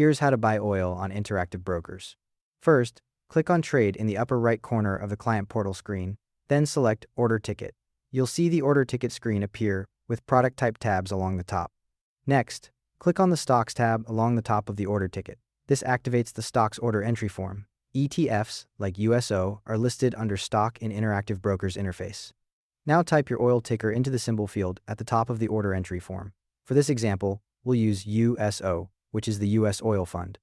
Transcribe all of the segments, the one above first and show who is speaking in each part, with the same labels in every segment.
Speaker 1: Here's how to buy oil on Interactive Brokers. First, click on Trade in the upper right corner of the client portal screen, then select Order Ticket. You'll see the Order Ticket screen appear with product type tabs along the top. Next, click on the Stocks tab along the top of the order ticket. This activates the Stocks order entry form. ETFs, like USO, are listed under Stock in Interactive Brokers interface. Now type your oil ticker into the symbol field at the top of the order entry form. For this example, we'll use USO, which is the US Oil Fund.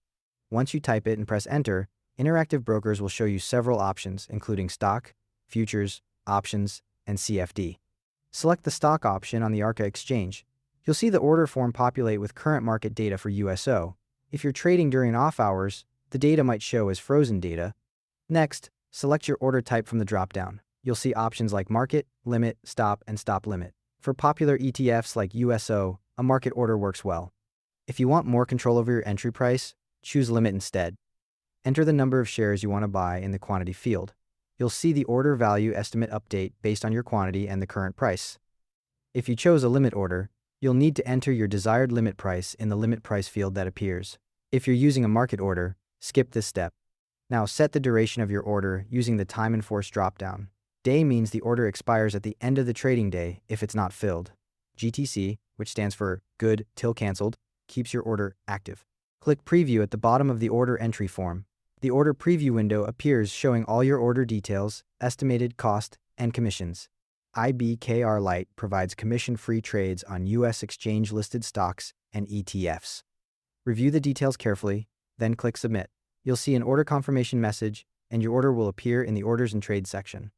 Speaker 1: Once you type it and press Enter, Interactive Brokers will show you several options, including Stock, Futures, Options, and CFD. Select the Stock option on the ARCA exchange. You'll see the order form populate with current market data for USO. If you're trading during off hours, the data might show as frozen data. Next, select your order type from the drop-down. You'll see options like Market, Limit, Stop, and Stop Limit. For popular ETFs like USO, a market order works well. If you want more control over your entry price, choose Limit instead. Enter the number of shares you want to buy in the quantity field. You'll see the order value estimate update based on your quantity and the current price. If you chose a limit order, you'll need to enter your desired limit price in the limit price field that appears. If you're using a market order, skip this step. Now set the duration of your order using the Time in Force dropdown. Day means the order expires at the end of the trading day if it's not filled. GTC, which stands for Good Till Cancelled, keeps your order active. Click Preview at the bottom of the order entry form. The order preview window appears showing all your order details, estimated cost, and commissions. IBKR Lite provides commission-free trades on U.S. exchange-listed stocks and ETFs. Review the details carefully, then click Submit. You'll see an order confirmation message, and your order will appear in the Orders and Trades section.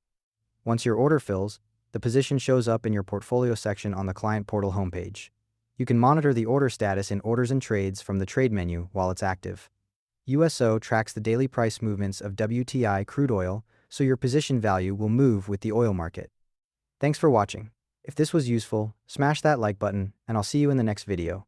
Speaker 1: Once your order fills, the position shows up in your portfolio section on the client portal homepage. You can monitor the order status in Orders and Trades from the Trade menu while it's active. USO tracks the daily price movements of WTI crude oil, so your position value will move with the oil market. Thanks for watching. If this was useful, smash that like button, and I'll see you in the next video.